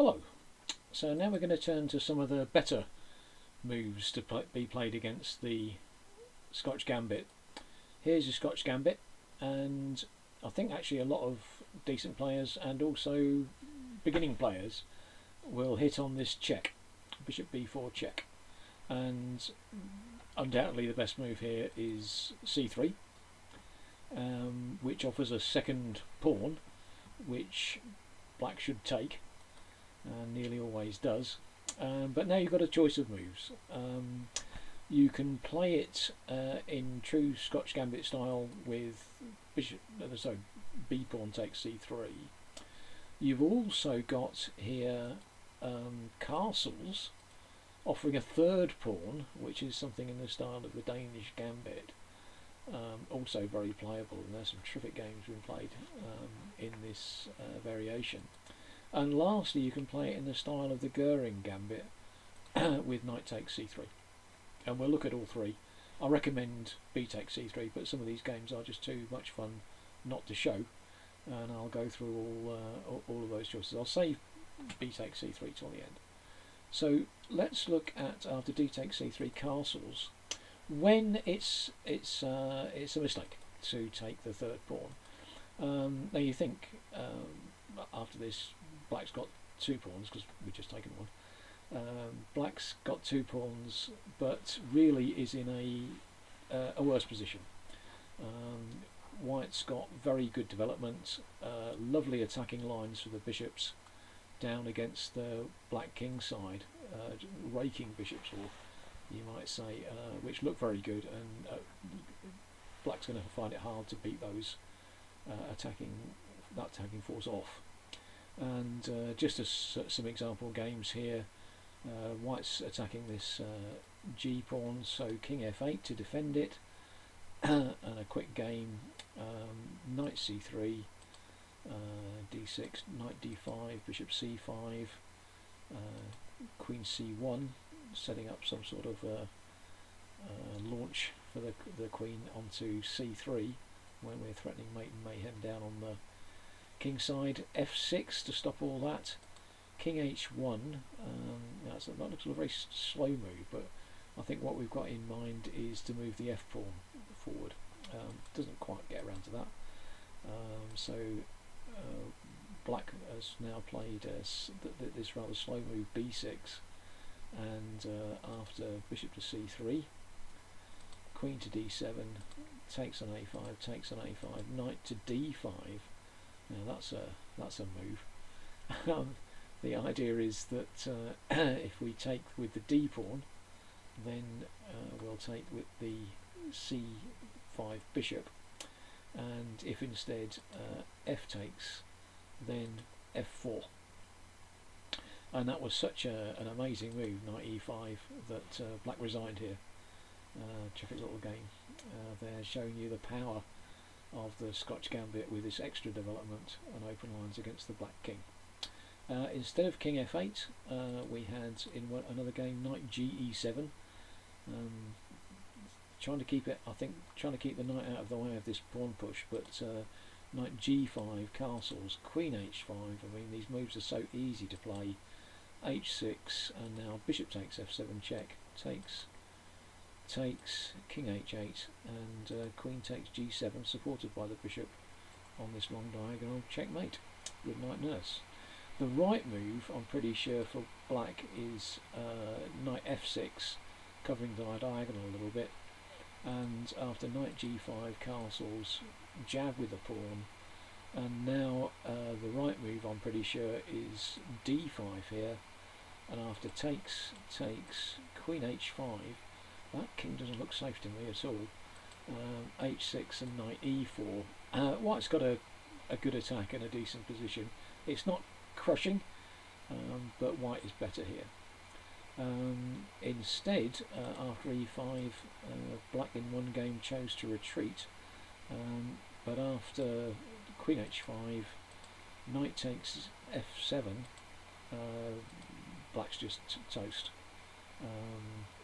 Hello. So now we're going to turn to some of the better moves to be played against the Scotch Gambit. Here's your Scotch Gambit, and I think actually a lot of decent players and also beginning players will hit on this check, Bishop B4 check, and undoubtedly the best move here is C3, which offers a second pawn which black should take, and nearly always does. But now you've got a choice of moves. You can play it in true Scotch Gambit style with B pawn takes C3. You've also got here castles offering a third pawn, which is something in the style of the Danish Gambit. Also very playable, and there's some terrific games being played in this variation. And lastly, you can play it in the style of the Goering Gambit with knight takes c3. And we'll look at all three. I recommend b takes c3, but some of these games are just too much fun not to show, and I'll go through all of those choices. I'll save b takes c3 till the end. So let's look at, after d takes c3, castles. When it's a mistake to take the third pawn. Now you think after this, black's got two pawns because we've just taken one. Black's got two pawns, but really is in a worse position. White's got very good development, lovely attacking lines for the bishops down against the black king side, raking bishops, or you might say, which look very good, and black's going to find it hard to beat those attacking force off. And just as some example games here, white's attacking this g pawn, so king f8 to defend it, and a quick game, knight c3, d6, knight d5, bishop c5, queen c1, setting up some sort of launch for the queen onto c3 when we're threatening mate and mayhem down on the king side. f6 to stop all that. King h1, that looks like a very slow move, but I think what we've got in mind is to move the f pawn forward. Doesn't quite get around to that. So black has now played this rather slow move b6, and after bishop to c3, queen to d7, takes an a5, takes an a5, knight to d5. Now that's a move. The idea is that if we take with the d pawn, then we'll take with the c5 bishop, and if instead f takes, then f4. And that was such an amazing move, knight e5, that black resigned here. Terrific little game. They're showing you the power of the Scotch Gambit with this extra development and open lines against the black king. Instead of king f8, we had in another game knight ge7, trying to keep the knight out of the way of this pawn push, but knight g5, castles, queen h5. I mean, these moves are so easy to play. h6, and now bishop takes f7 check, takes, king h8, and queen takes g7, supported by the bishop on this long diagonal, checkmate. Good night, nurse. The right move, I'm pretty sure, for black is knight f6, covering the diagonal a little bit, and after knight g5, castles, jab with the pawn, and now the right move, I'm pretty sure, is d5 here, and after takes, queen h5, that king doesn't look safe to me at all. h6 and knight e4. White's got a good attack and a decent position. It's not crushing, but white is better here. Instead, after e5, black in one game chose to retreat, but after queen h5, knight takes f7, black's just toast.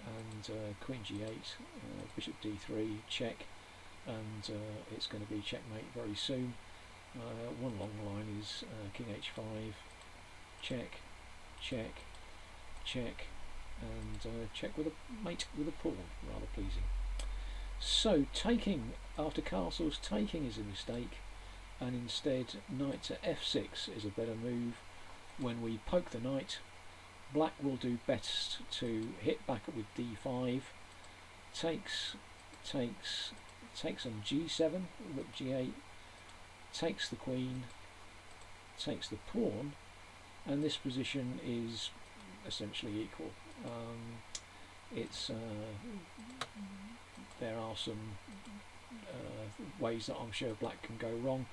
And queen g8, bishop d3, check, and it's going to be checkmate very soon. One long line is king h5, check, check, check, and check with a mate with a pawn, rather pleasing. So taking, after castles, taking is a mistake, and instead knight to f6 is a better move. When we poke the knight, black will do best to hit back with d5, takes on g7, rook g8, takes the queen, takes the pawn, and this position is essentially equal. There are some ways that I'm sure black can go wrong.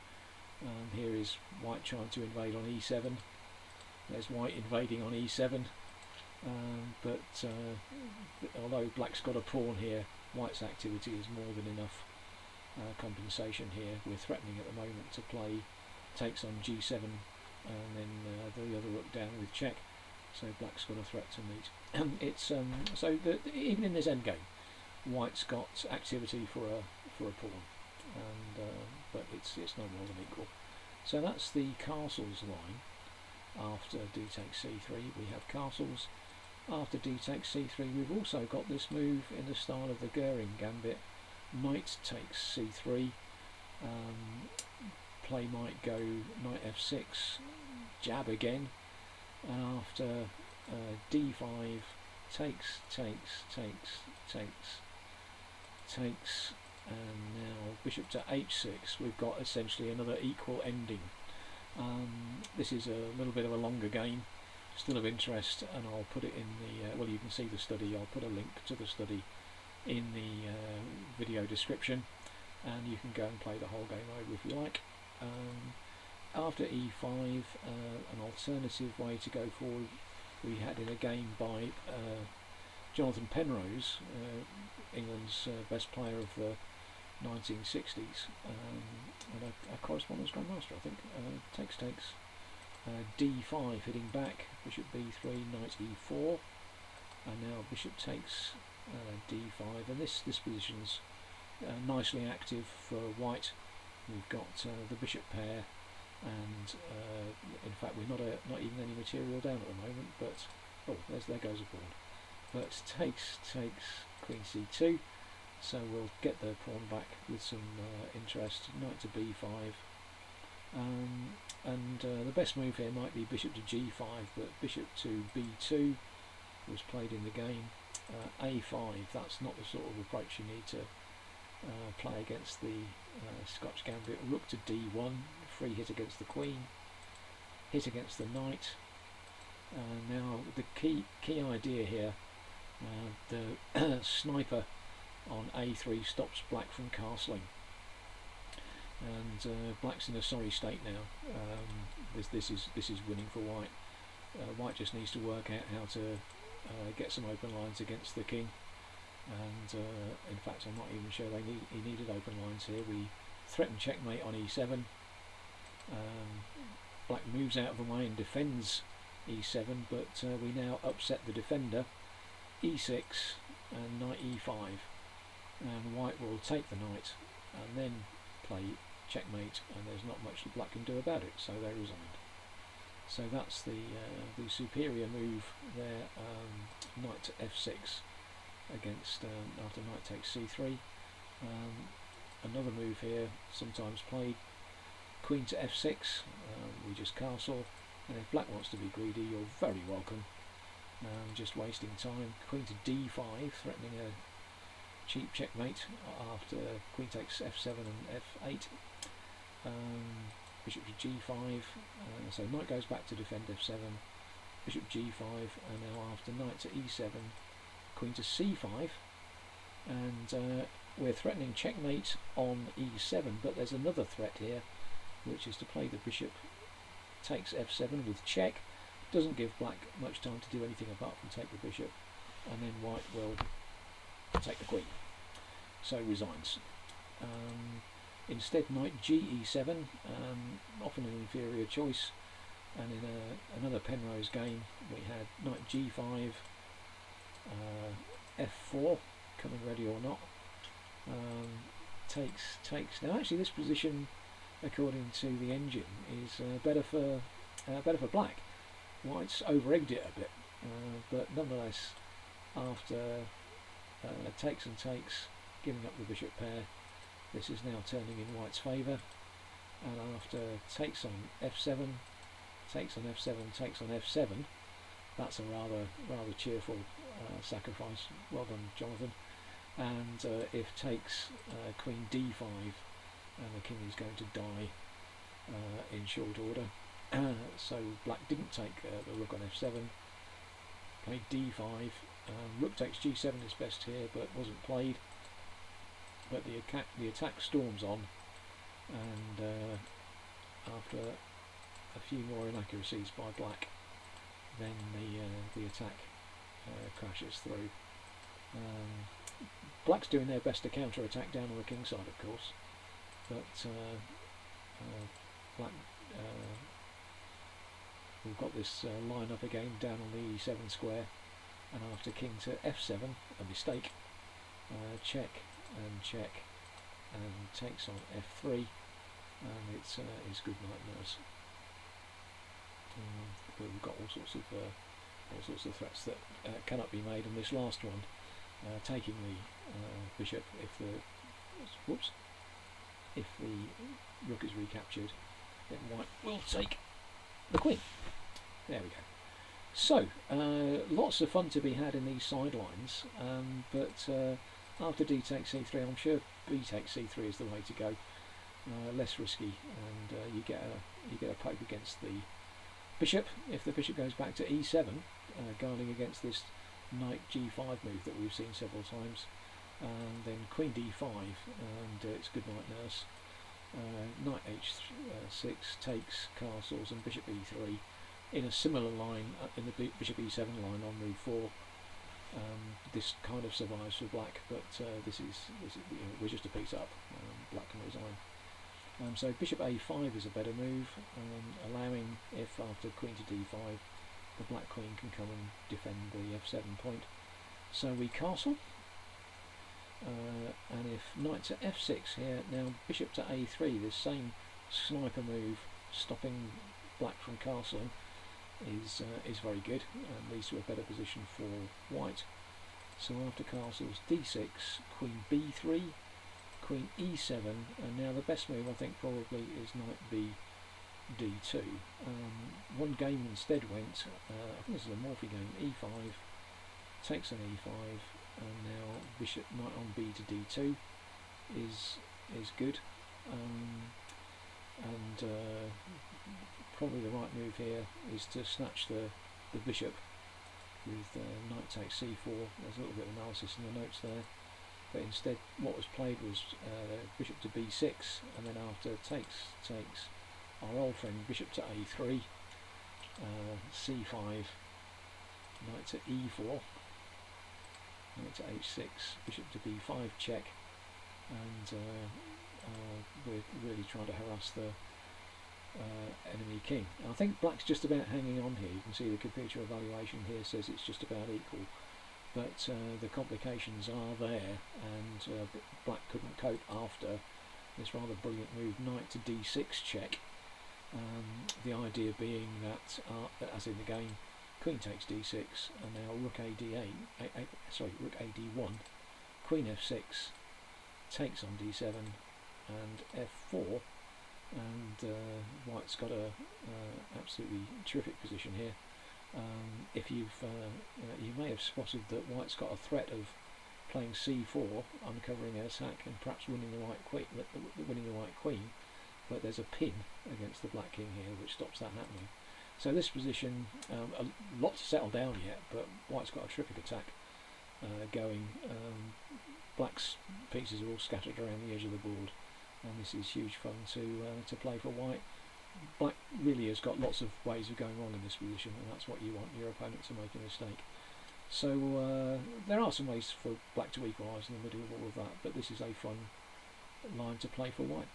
Here is white trying to invade on e7. There's white invading on e7. But although black's got a pawn here, white's activity is more than enough compensation here. We're threatening at the moment to play takes on g7 and then the other rook down with check. So black's got a threat to meet. It's so that even in this endgame, white's got activity for a pawn, and but it's no more than equal. So that's the castles line. After d takes c3, we have castles. After d takes c3, we've also got this move in the style of the Scotch Gambit. Knight takes c3. Play might go knight f6, jab again, and after d5 takes, and now bishop to h6, we've got essentially another equal ending. This is a little bit of a longer game, still of interest, and I'll put it in the well, you can see the study. I'll put a link to the study in the video description, and you can go and play the whole game over if you like. After e5, an alternative way to go forward we had in a game by Jonathan Penrose, England's best player of the 1960s, and a correspondence grandmaster, I think. Takes, d5 hitting back, bishop b3, knight e4, and now bishop takes d5, and this position's nicely active for white. We've got the bishop pair, and in fact we're not even any material down at the moment, but oh, there goes a pawn. But takes queen c2, so we'll get the pawn back with some interest. Knight to b5, and the best move here might be bishop to g5, but bishop to b2 was played in the game. a5, that's not the sort of approach you need to play against the Scotch Gambit. Rook to d1, free hit against the queen, hit against the knight. Now the key idea here, the sniper on a3 stops black from castling, and black's in a sorry state now. This is winning for white. White just needs to work out how to get some open lines against the king. And in fact, I'm not even sure he needed open lines here. We threaten checkmate on e7. Black moves out of the way and defends e7, but we now upset the defender. e6 and knight e5, and white will take the knight and then play checkmate, and there's not much that black can do about it, so they resigned. So that's the superior move there. Knight to f6 against after knight takes c3. Another move here sometimes played, queen to f6. We just castle, and if black wants to be greedy, you're very welcome. Just wasting time. Queen to d5, threatening a cheap checkmate after queen takes f7 and f8. Bishop to g5, so knight goes back to defend f7, bishop g5, and now after knight to e7, queen to c5, and we're threatening checkmate on e7, but there's another threat here, which is to play the bishop takes f7 with check. Doesn't give black much time to do anything apart from take the bishop, and then white will take the queen, so resigns. Instead, knight ge7, often an inferior choice, and in another Penrose game we had knight g5, f4, coming ready or not, takes. Now actually this position, according to the engine, is better for black. white's over-egged it a bit, but nonetheless, after takes and takes, giving up the bishop pair, this is now turning in white's favour, and after takes on f7, takes on f7, takes on f7, that's a rather cheerful sacrifice. Well done, Jonathan. And if takes queen d5, and the king is going to die in short order. So black didn't take the rook on f7, played d5, rook takes g7 is best here, but wasn't played. But the attack storms on, and after a few more inaccuracies by black, then the attack crashes through. Black's doing their best to counter-attack down on the king side, of course, but black we've got this line up again down on the e7 square, and after king to f7, a mistake, check and check, and takes on f3, and it's good night nurse. But we've got all sorts of threats that cannot be made, and this last one, taking the bishop if the rook is recaptured, then white will take the queen. There we go. So lots of fun to be had in these sidelines, but after d takes c3, I'm sure b takes c3 is the way to go. Less risky, and you get a poke against the bishop. If the bishop goes back to e7, guarding against this knight g5 move that we've seen several times, and then queen d5, and it's good night nurse. Knight h6 takes castles, and bishop e3 in a similar line in the bishop e7 line on move 4. This kind of survives for black, but this is we're just a piece up. Black can resign. So bishop a5 is a better move, allowing, if after queen to d5, the black queen can come and defend the f7 point. So we castle, and if knight to f6 here, now bishop to a3, this same sniper move stopping black from castling is very good, and leads to a better position for white. So after castles, d6, queen b3, queen e7, and now the best move I think probably is knight b d2. One game instead went, I think this is a Morphy game, e5, takes an e5, and now bishop knight on b to d2 is good, and probably the right move here is to snatch the bishop with knight takes c4. There's a little bit of analysis in the notes there, but instead what was played was bishop to b6, and then after takes our old friend bishop to a3, c5, knight to e4, knight to h6, bishop to b5 check, and we're really trying to harass the enemy king. I think black's just about hanging on here. You can see the computer evaluation here says it's just about equal, but the complications are there, and black couldn't cope after this rather brilliant move, knight to d6 check. The idea being that, as in the game, queen takes d6, and now rook rook ad1, queen f6, takes on d7, and f4, and white's got a absolutely terrific position here. If you may have spotted that white's got a threat of playing c4, uncovering an attack and perhaps winning the white queen, but there's a pin against the black king here which stops that happening. So this position, a lot to settle down yet, but white's got a terrific attack going. Black's pieces are all scattered around the edge of the board, and this is huge fun to play for white. Black really has got lots of ways of going wrong in this position, and that's what you want your opponent to make a mistake. So there are some ways for black to equalise in the middle of all of that, but this is a fun line to play for white.